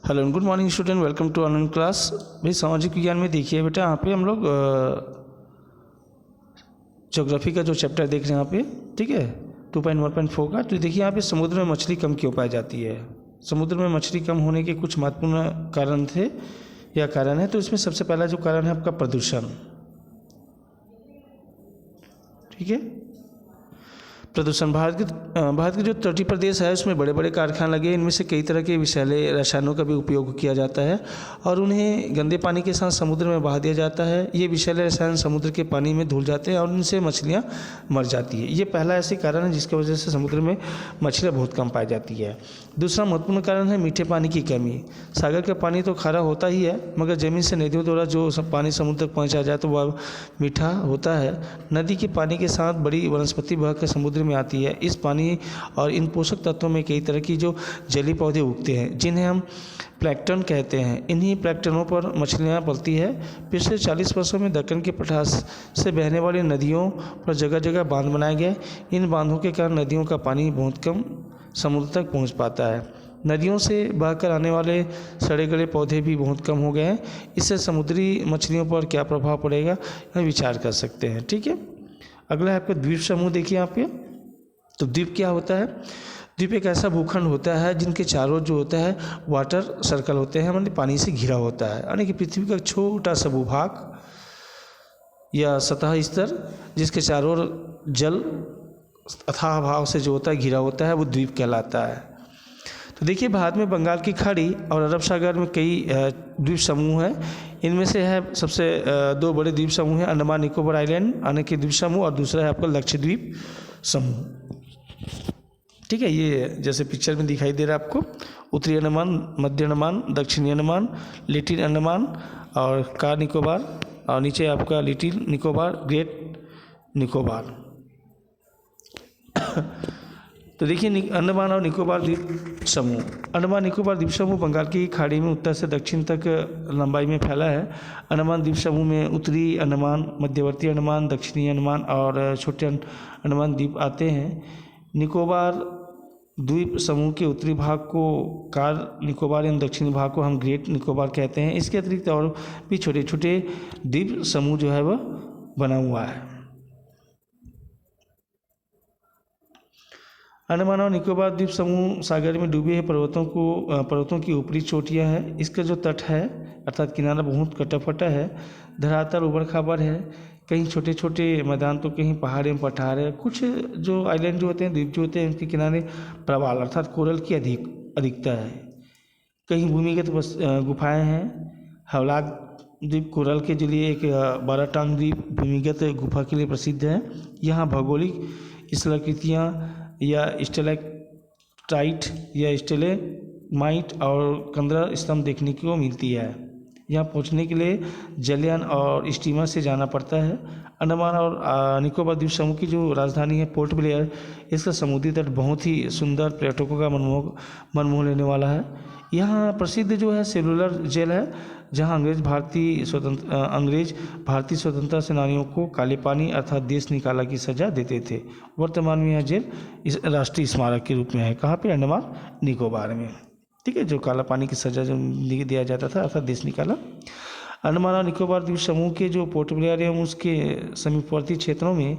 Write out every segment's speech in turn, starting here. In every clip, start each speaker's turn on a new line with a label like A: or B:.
A: Hello good morning student, welcome to online class. भाई सामाजिक विज्ञान में देखिए बेटा, यहाँ पे हम लोग ज्योग्राफी का जो चैप्टर देख रहे हैं यहाँ पे, ठीक है 2.1.4 का। तो देखिए यहाँ पे समुद्र में मछली कम क्यों पाई जाती है। समुद्र में मछली कम होने के कुछ महत्वपूर्ण कारण थे या कारण है। तो इसमें सबसे पहला जो कारण है आपका प्रदूषण, ठीक है। प्रदूषण भारत के जो तटीय प्रदेश है उसमें बड़े बड़े कारखाने लगे। इनमें से कई तरह के विषैले रसायनों का भी उपयोग किया जाता है और उन्हें गंदे पानी के साथ समुद्र में बहा दिया जाता है। ये विषैले रसायन समुद्र के पानी में धुल जाते हैं और उनसे मछलियाँ मर जाती है। ये पहला ऐसे कारण है जिसकी वजह से समुद्र में मछलियाँ बहुत कम पाई जाती है। दूसरा महत्वपूर्ण कारण है मीठे पानी की कमी। सागर का पानी तो खारा होता ही है, मगर ज़मीन से नदियों द्वारा जो पानी समुद्र तक पहुँचा जाए तो वह मीठा होता है। नदी के पानी के साथ बड़ी वनस्पति बह कर समुद्र में आती है। इस पानी और इन पोषक तत्वों में कई तरह की जो जलीय पौधे उगते हैं जिन्हें हम प्लैंकटन कहते हैं। इन्हीं प्लैंकटनों पर मछलियां पलती है। पिछले 40 वर्षों में दक्कन के पठार से बहने वाली नदियों पर जगह जगह बांध बनाए गए। इन बांधों के कारण नदियों का पानी बहुत कम समुद्र तक पहुंच पाता है। नदियों से बहकर आने वाले सड़े गले पौधे भी बहुत कम हो गए हैं। इससे समुद्री मछलियों पर क्या प्रभाव पड़ेगा यह विचार कर सकते हैं, ठीक है। अगला है आपका द्वीप समूह। देखिए यहाँ पे, तो द्वीप क्या होता है। द्वीप एक ऐसा भूखंड होता है जिनके चारों जो होता है वाटर सर्कल होते हैं, मतलब पानी से घिरा होता है। यानी कि पृथ्वी का छोटा सा भूभाग या सतह स्तर जिसके चारों ओर जल अथाह भाव से जो होता है घिरा होता है, वो द्वीप कहलाता है। तो देखिए भारत में बंगाल की खाड़ी और अरब सागर में कई द्वीप समूह हैं। इनमें से है सबसे दो बड़े द्वीप समूह हैं, अंडमान निकोबार आइलैंड यानी कि द्वीप समूह, और दूसरा है आपका लक्षद्वीप समूह, ठीक है। ये जैसे पिक्चर में दिखाई दे रहा है आपको, उत्तरी अंडमान, मध्य अंडमान, दक्षिणी अंडमान, लिटिल अंडमान और कार निकोबार, और नीचे आपका लिटिल निकोबार, ग्रेट निकोबार। तो देखिए अंडमान और निकोबार द्वीप समूह। अंडमान निकोबार द्वीप समूह बंगाल की खाड़ी में उत्तर से दक्षिण तक लंबाई में फैला है। अंडमान द्वीप समूह में उत्तरी अंडमान, मध्यवर्ती अंडमान, दक्षिणी अंडमान और छोटे अंडमान द्वीप आते हैं। निकोबार द्वीप समूह के उत्तरी भाग को कार निकोबार एवं दक्षिणी भाग को हम ग्रेट निकोबार कहते हैं। इसके अतिरिक्त और भी छोटे छोटे द्वीप समूह जो है वह बना हुआ है। अंडमान और निकोबार द्वीप समूह सागर में डूबे हैं पर्वतों की ऊपरी चोटियां हैं। इसका जो तट है अर्थात किनारा बहुत कटा फटा है, धरातल उबड़ खाबड़ है। कहीं छोटे छोटे मैदान तो कहीं पहाड़ एवं पठार है। कुछ जो आइलैंड जो होते हैं, द्वीप जो होते हैं, उनके किनारे प्रवाल अर्थात कोरल की अधिकता है। कहीं भूमिगत गुफाएँ हैं। हवलाक द्वीप कोरल के लिए एक 12 टांग द्वीप भूमिगत गुफा के लिए प्रसिद्ध है। यहाँ भौगोलिक स्थलाकृतियाँ या स्टेलेक्टाइट या स्टेलेमाइट और कंदरा स्तंभ देखने को मिलती है। यहाँ पहुँचने के लिए जलयान और स्टीमर से जाना पड़ता है। अंडमान और निकोबार द्वीप समूह की जो राजधानी है पोर्ट ब्लेयर, इसका समुद्री तट बहुत ही सुंदर, पर्यटकों का मनमोह लेने वाला है। यहाँ प्रसिद्ध जो है सेलुलर जेल है, जहाँ अंग्रेज भारतीय स्वतंत्रता सेनानियों को काले पानी अर्थात देश निकाला की सज़ा देते थे। वर्तमान में यह जेल इस राष्ट्रीय स्मारक के रूप में है। कहाँ पे? अंडमान निकोबार में, ठीक है। जो काला पानी की सज़ा जो दिया जाता था अर्थात देश निकाला। अंडमान और निकोबार द्वीप समूह के जो पोर्ट ब्लेयर एवं उसके समीपवर्ती क्षेत्रों में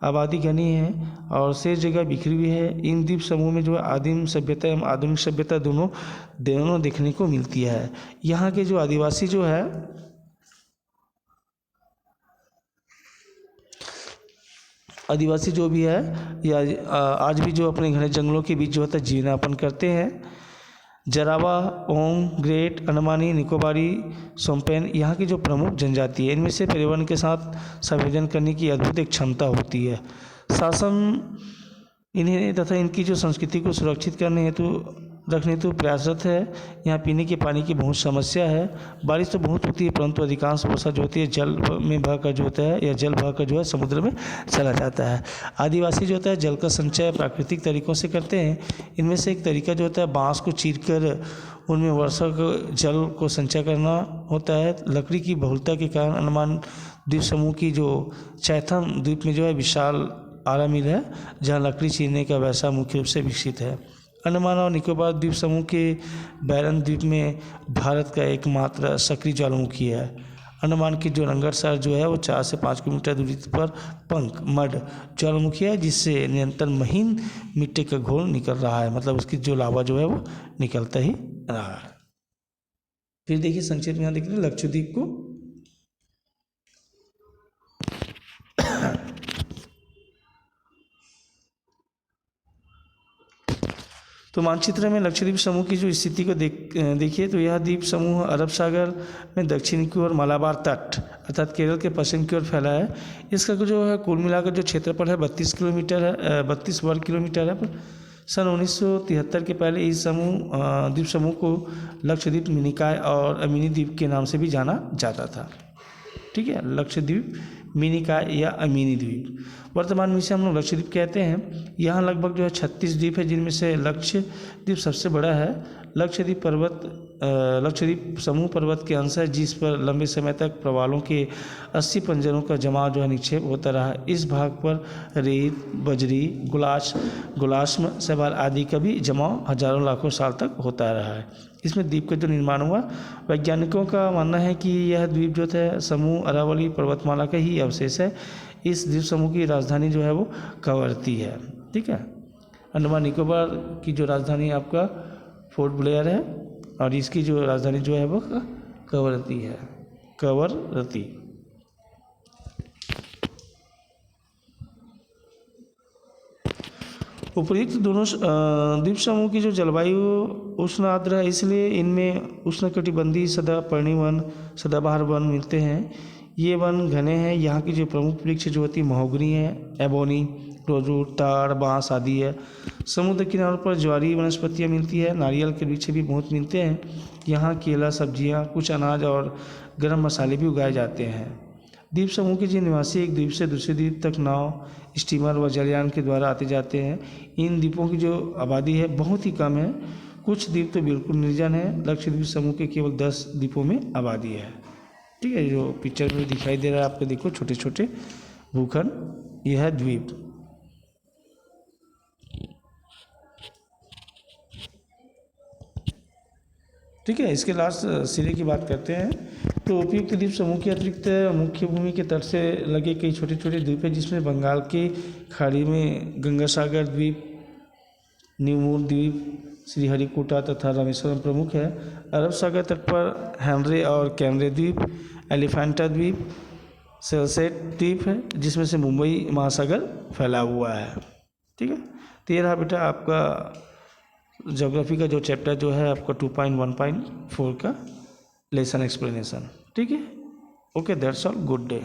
A: आबादी घनी है और शेष जगह बिखरी हुई है। इन द्वीप समूह में जो आदिम सभ्यता एवं आधुनिक सभ्यता दोनों देखने को मिलती है। यहाँ के जो आदिवासी जो है भी है या आज भी जो अपने घने जंगलों के बीच जो होता है जीवन यापन करते हैं। जरावा, ओंग, ग्रेट, अंडमानी, निकोबारी, सोम्पेन यहाँ की जो प्रमुख जनजाति है। इनमें से पर्यावरण के साथ संवेदन करने की अद्भुत एक क्षमता होती है। शासन इन्हें तथा इनकी जो संस्कृति को सुरक्षित करने हेतु रखने हेतु प्रयासरत है। यहाँ पीने के पानी की बहुत समस्या है। बारिश तो बहुत होती है परंतु अधिकांश वर्षा जो होती है जल में बहकर जो होता है या जल बहकर जो है समुद्र में चला जाता है। आदिवासी जो होता है जल का संचय प्राकृतिक तरीक़ों से करते हैं। इनमें से एक तरीका जो होता है बांस को चीरकर उनमें वर्षा को जल को संचय करना होता है। लकड़ी की बहुलता के कारण अंडमान द्वीप समूह की जो चैथम द्वीप में जो है विशाल आरा मिल है, जहाँ लकड़ी चीरने का व्यवसाय मुख्य रूप से विकसित है। अंडमान और निकोबार द्वीप समूह के बैरन द्वीप में भारत का एकमात्र सक्रिय ज्वालामुखी है। अंडमान की जो रंगतसर जो है वो 4 से 5 किलोमीटर दूरी पर पंख मड ज्वालामुखी है, जिससे निरंतर महीन मिट्टी का घोल निकल रहा है, मतलब उसकी जो लावा जो है वो निकलता ही रहा है। फिर देखिए संक्षेप में यहाँ देख रहे हैं लक्षद्वीप को। तो मानचित्र में लक्षद्वीप समूह की जो स्थिति को देखिए तो यह द्वीप समूह अरब सागर में दक्षिण की ओर मलाबार तट अर्थात केरल के पश्चिम की ओर फैला है। इसका जो है कुल मिलाकर जो क्षेत्रफल है 32 किलोमीटर है, 32 वर्ग किलोमीटर है। पर सन 1973 के पहले इस द्वीप समूह को लक्षद्वीप मिनिकॉय और अमीनी द्वीप के नाम से भी जाना जाता था। ठीक है, लक्षद्वीप मिनिकॉय या अमीनी द्वीप। वर्तमान में इसे हम लोग लक्षद्वीप कहते हैं। यहाँ लगभग जो है 36 द्वीप है, जिनमें से लक्षद्वीप सबसे बड़ा है। लक्षद्वीप समूह पर्वत के अंश है, जिस पर लंबे समय तक प्रवालों के 80 पंजरों का जमाव जो है निक्षेप होता रहा। इस भाग पर रेत, बजरी, गुलाश्म, शैवाल आदि का भी जमाव हजारों लाखों साल तक होता रहा है। इसमें द्वीप का जो निर्माण हुआ, वैज्ञानिकों का मानना है कि यह द्वीप जो है समूह अरावली पर्वतमाला का ही अवशेष है। इस द्वीप समूह की राजधानी जो है वो कवरत्ती है। ठीक है, अंडमान निकोबार की जो राजधानी आपका पोर्ट ब्लेयर है और इसकी जो राजधानी जो है वो कवरत्ती है, कवरत्ती। उपर्युक्त दोनों द्वीप समूह की जो जलवायु उष्ण आर्द्र है, इसलिए इनमें उष्णकटिबंधीय सदापर्णी वन, सदाबहार वन मिलते हैं। ये वन घने हैं। यहाँ की जो प्रमुख वृक्ष जो होती है महोगनी है, एबोनी, रोजूर, ताड़, बांस आदि है। समुद्र किनारों पर ज्वारी वनस्पतियाँ मिलती है। नारियल के वृक्ष भी बहुत मिलते हैं। यहाँ केला, सब्जियाँ, कुछ अनाज और गर्म मसाले भी उगाए जाते हैं। द्वीप समूह के जो निवासी एक द्वीप से दूसरे द्वीप तक नाव, स्टीमर व जलयान के द्वारा आते जाते हैं। इन द्वीपों की जो आबादी है बहुत ही कम है। कुछ द्वीप तो बिल्कुल निर्जन है। लक्षद्वीप समूह के केवल 10 द्वीपों में आबादी है। ठीक है, जो पिक्चर में दिखाई दे रहा है आपको, देखो छोटे छोटे भूखंड, यह है द्वीप। ठीक है, इसके लास्ट सिरे की बात करते हैं। तो उपयुक्त द्वीप समूह के अतिरिक्त मुख्य भूमि के तट से लगे कई छोटे छोटे द्वीप हैं, जिसमें बंगाल की खाड़ी में गंगासागर द्वीप, न्यूमूर द्वीप, श्रीहरिकोटा तथा रामेश्वरम प्रमुख है। अरब सागर तट पर हैंड्रे और कैमरे द्वीप, एलिफेंटा द्वीप, सेलसेट द्वीप है, जिसमें से मुंबई महासागर फैला हुआ है। ठीक है, तो ये रहा बेटा आपका ज्योग्राफी का जो चैप्टर जो है आपका 2.1.4 का लेसन एक्सप्लेनेशन। ठीक है, okay, that's all, good day.